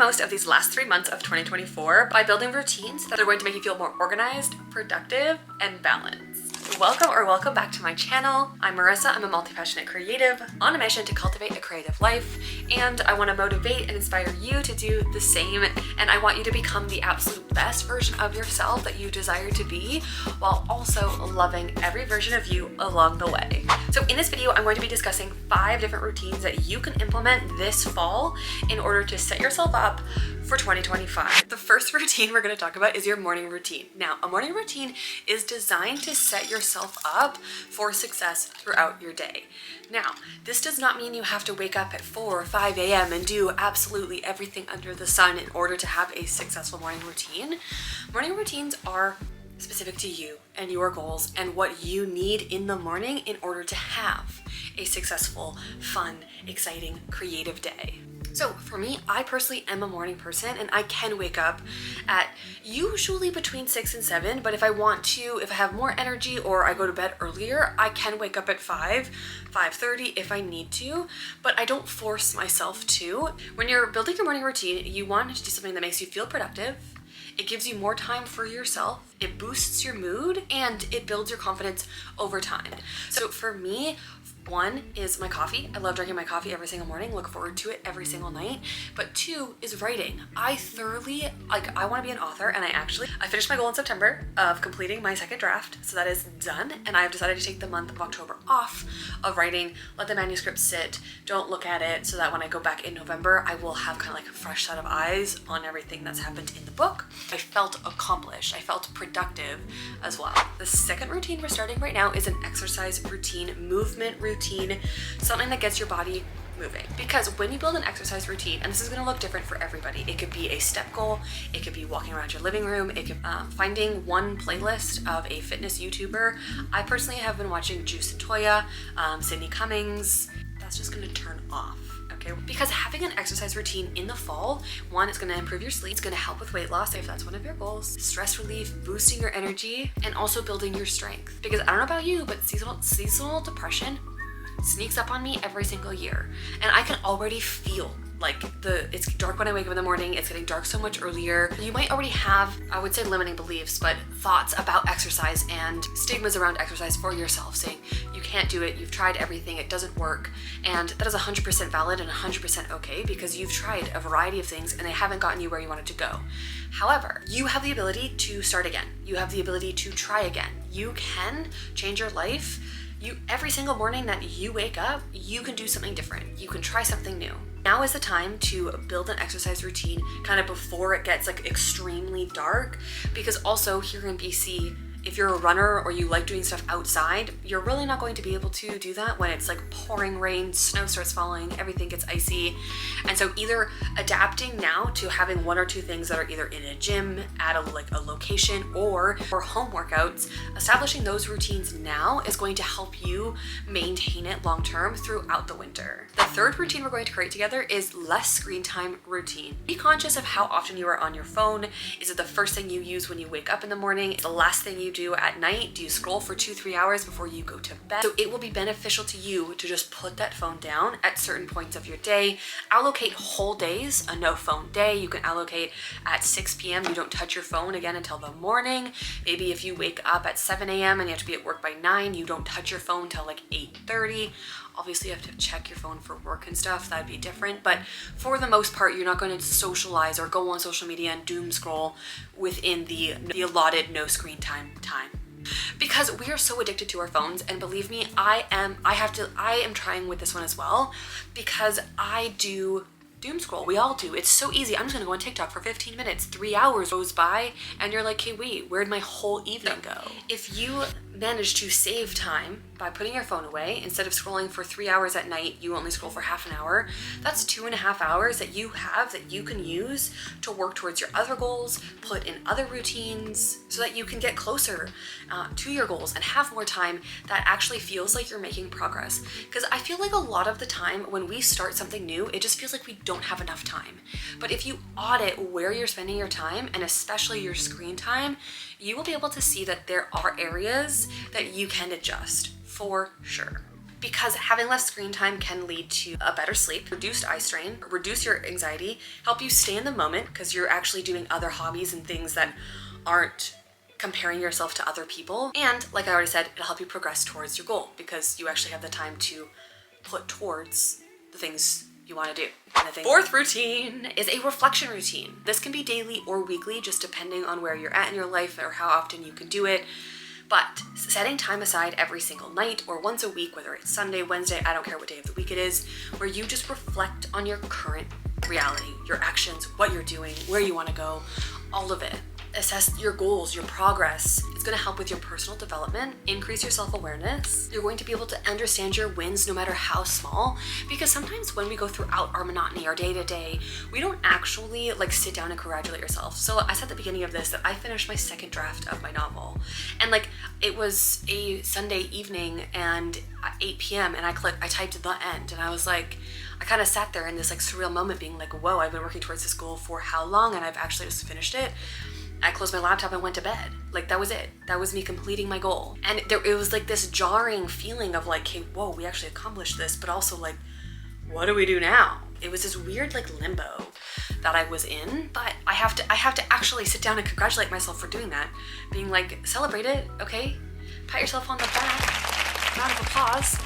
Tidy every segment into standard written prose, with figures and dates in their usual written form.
most of these last 3 months of 2024 by building routines that are going to make you feel more organized, productive, and balanced. Welcome back to my channel. I'm Marissa. I'm a multi-passionate creative on a mission to cultivate a creative life, and I want to motivate and inspire you to do the same, and I want you to become the absolute best version of yourself that you desire to be, while also loving every version of you along the way. So in this video, I'm going to be discussing 5 different routines that you can implement this fall in order to set yourself up for 2025. The first routine we're going to talk about is your morning routine. Now, a morning routine is designed to set yourself up for success throughout your day. Now, this does not mean you have to wake up at 4 or 5 a.m. and do absolutely everything under the sun in order to have a successful morning routine. Morning routines are specific to you and your goals and what you need in the morning in order to have a successful, fun, exciting, creative day. So for me, I personally am a morning person, and I can wake up at usually between 6 and 7, but if I want to, if I have more energy or I go to bed earlier, I can wake up at 5, 5:30 if I need to, but I don't force myself to. When you're building your morning routine, you want to do something that makes you feel productive. It gives you more time for yourself, it boosts your mood, and it builds your confidence over time. So for me, 1 is my coffee. I love drinking my coffee every single morning, look forward to it every single night. But 2 is writing. I want to be an author, and I finished my goal in September of completing my second draft, so that is done, and I've decided to take the month of October off of writing, let the manuscript sit, don't look at it, so that when I go back in November, I will have kind of like a fresh set of eyes on everything that's happened in the book. I felt accomplished, I felt productive as well. The second routine we're starting right now is an exercise routine, movement routine, something that gets your body moving. Because when you build an exercise routine, and this is going to look different for everybody, it could be a step goal, it could be walking around your living room, it could finding one playlist of a fitness YouTuber. I personally have been watching Juice and Toya, Sydney Cummings. That's just going to turn off. Okay? Because having an exercise routine in the fall, 1, it's going to improve your sleep, it's going to help with weight loss if that's one of your goals, stress relief, boosting your energy, and also building your strength. Because I don't know about you, but seasonal depression sneaks up on me every single year, and I can already feel like it's dark when I wake up in the morning, it's getting dark so much earlier. You might already have, I would say, limiting beliefs, but thoughts about exercise and stigmas around exercise for yourself, saying you can't do it, you've tried everything, it doesn't work. And that is 100% valid and 100% okay, because you've tried a variety of things and they haven't gotten you where you wanted to go. However, you have the ability to start again. You have the ability to try again. You can change your life. Every single morning that you wake up, you can do something different. You can try something new. Now is the time to build an exercise routine kind of before it gets like extremely dark, because also here in BC, if you're a runner or you like doing stuff outside, you're really not going to be able to do that when it's like pouring rain, snow starts falling, everything gets icy. And so either adapting now to having 1 or 2 things that are either in a gym, at a location, or home workouts, establishing those routines now is going to help you maintain it long term throughout the winter. The third routine we're going to create together is less screen time routine. Be conscious of how often you are on your phone. Is it the first thing you use when you wake up in the morning? Is it the last thing you do at night? Do you scroll for 2-3 hours before you go to bed? So it will be beneficial to you to just put that phone down at certain points of your day. Allocate whole days, a no phone day. You can allocate at 6 p.m. you don't touch your phone again until the morning. Maybe if you wake up at 7 a.m. and you have to be at work by 9, you don't touch your phone till like 8:30. Obviously, you have to check your phone for work and stuff. That'd be different. But for the most part, you're not going to socialize or go on social media and doom scroll within the allotted no screen time. Because we are so addicted to our phones, and believe me, I am trying with this one as well, because I do doom scroll. We all do. It's so easy. I'm just gonna go on TikTok for 15 minutes. 3 hours goes by and you're like, hey, wait, where'd my whole evening go? If you manage to save time by putting your phone away, instead of scrolling for 3 hours at night, you only scroll for half an hour. That's 2.5 hours that you have that you can use to work towards your other goals, put in other routines, so that you can get closer to your goals and have more time that actually feels like you're making progress. Because I feel like a lot of the time when we start something new, it just feels like we don't have enough time. But if you audit where you're spending your time, and especially your screen time, you will be able to see that there are areas that you can adjust for sure. because having less screen time can lead to a better sleep, reduced eye strain, reduce your anxiety, help you stay in the moment because you're actually doing other hobbies and things that aren't comparing yourself to other people. And like I already said, it'll help you progress towards your goal because you actually have the time to put towards the things you want to do. And the fourth routine is a reflection routine. This can be daily or weekly, just depending on where you're at in your life or how often you can do it. But setting time aside every single night or once a week, whether it's Sunday, Wednesday, I don't care what day of the week it is, where you just reflect on your current reality, your actions, what you're doing, where you want to go, all of it. Assess your goals, your progress. It's going to help with your personal development, increase your self-awareness. You're going to be able to understand your wins no matter how small, because sometimes when we go throughout our monotony, our day-to-day, we don't actually like sit down and congratulate yourself. So I said at the beginning of this that I finished my second draft of my novel, and like it was a Sunday evening and at 8 p.m. and I typed the end, and I was like, I kind of sat there in this like surreal moment being like, whoa, I've been working towards this goal for how long, and I've actually just finished it. I closed my laptop and went to bed. Like that was it. That was me completing my goal. And it was like this jarring feeling of like, hey, whoa, we actually accomplished this, but also like, what do we do now? It was this weird like limbo that I was in, but I have to actually sit down and congratulate myself for doing that. Being like, celebrate it, okay? Pat yourself on the back, round of applause.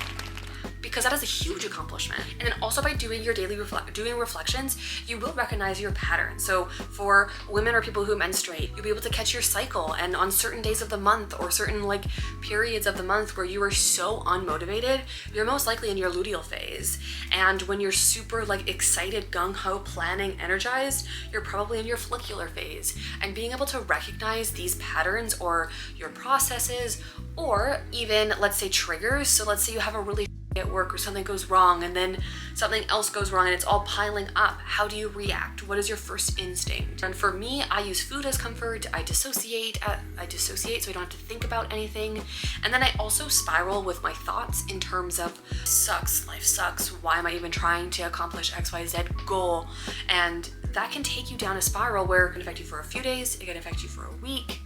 Because that is a huge accomplishment. And then also by doing your daily reflections, you will recognize your pattern. So for women or people who menstruate, you'll be able to catch your cycle, and on certain days of the month or certain like periods of the month where you are so unmotivated, you're most likely in your luteal phase. And when you're super like excited, gung-ho, planning, energized, you're probably in your follicular phase. And being able to recognize these patterns or your processes, or even let's say triggers. So let's say you have a really at work or something goes wrong and then something else goes wrong and it's all piling up. How do you react? What is your first instinct? And for me, I use food as comfort. I dissociate so I don't have to think about anything. And then I also spiral with my thoughts in terms of sucks, life sucks, why am I even trying to accomplish XYZ goal? And that can take you down a spiral where it can affect you for a few days, it can affect you for a week.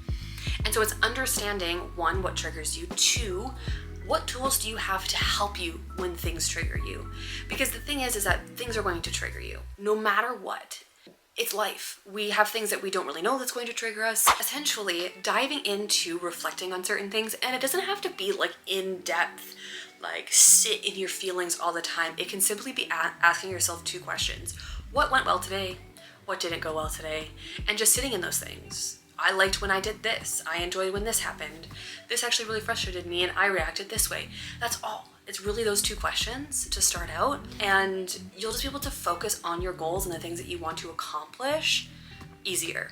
And so it's understanding, one, what triggers you, two, what tools do you have to help you when things trigger you? Because the thing is that things are going to trigger you no matter what. It's life. We have things that we don't really know that's going to trigger us. Essentially, diving into reflecting on certain things, and it doesn't have to be like in depth, like sit in your feelings all the time. It can simply be asking yourself two questions. What went well today? What didn't go well today? And just sitting in those things. I liked when I did this. I enjoyed when this happened. This actually really frustrated me and I reacted this way. That's all. It's really those two questions to start out, and you'll just be able to focus on your goals and the things that you want to accomplish easier.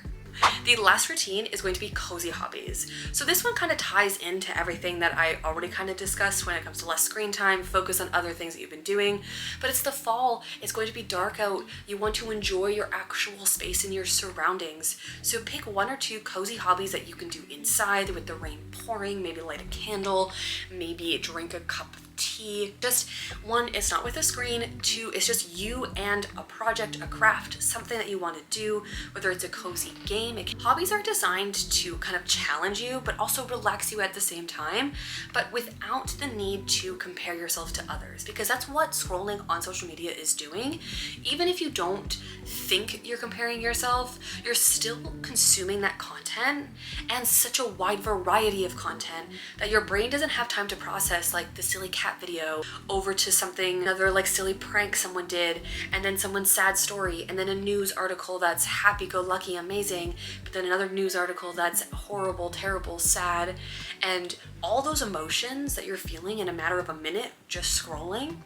The last routine is going to be cozy hobbies. So this one kind of ties into everything that I already kind of discussed when it comes to less screen time, focus on other things that you've been doing. But it's the fall, it's going to be dark out. You want to enjoy your actual space and your surroundings. So pick one or two cozy hobbies that you can do inside with the rain pouring, maybe light a candle, maybe drink a cup of tea. Just one, it's not with a screen. Two, it's just you and a project, a craft, something that you want to do, whether it's a cozy game. Hobbies are designed to kind of challenge you, but also relax you at the same time, but without the need to compare yourself to others, because that's what scrolling on social media is doing. Even if you don't think you're comparing yourself, you're still consuming that content, and such a wide variety of content that your brain doesn't have time to process, like the silly cat video over to something, another like silly prank someone did, and then someone's sad story, and then a news article that's happy-go-lucky, amazing, but then another news article that's horrible, terrible, sad, and all those emotions that you're feeling in a matter of a minute just scrolling.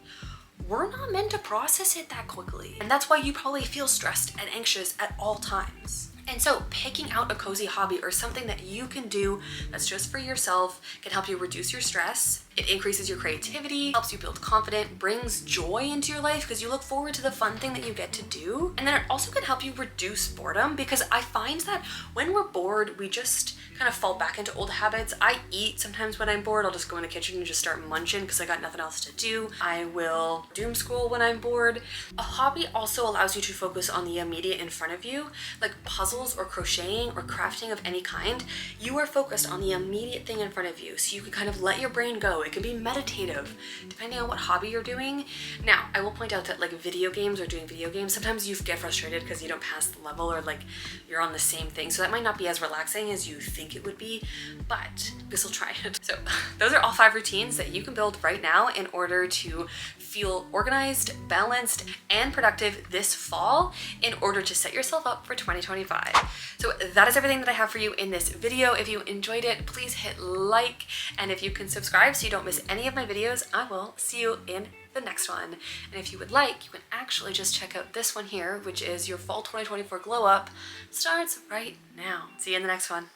We're not meant to process it that quickly. And that's why you probably feel stressed and anxious at all times. And so picking out a cozy hobby or something that you can do that's just for yourself can help you reduce your stress. It increases your creativity, helps you build confidence, brings joy into your life because you look forward to the fun thing that you get to do. And then it also can help you reduce boredom, because I find that when we're bored, we just kind of fall back into old habits. I eat sometimes when I'm bored. I'll just go in the kitchen and just start munching because I got nothing else to do. I will doom scroll when I'm bored. A hobby also allows you to focus on the immediate in front of you. Like puzzles puzzles or crocheting or crafting of any kind, you are focused on the immediate thing in front of you. So you can kind of let your brain go. It can be meditative, depending on what hobby you're doing. Now, I will point out that like video games or doing video games, sometimes you get frustrated because you don't pass the level or like you're on the same thing. So that might not be as relaxing as you think it would be, but this will try it. So those are all 5 routines that you can build right now in order to feel organized, balanced, and productive this fall in order to set yourself up for 2025. So that is everything that I have for you in this video. If you enjoyed it, please hit like, and if you can subscribe so you don't miss any of my videos, I will see you in the next one. And if you would like, you can actually just check out this one here, which is your fall 2024 glow up. Starts right now. See you in the next one.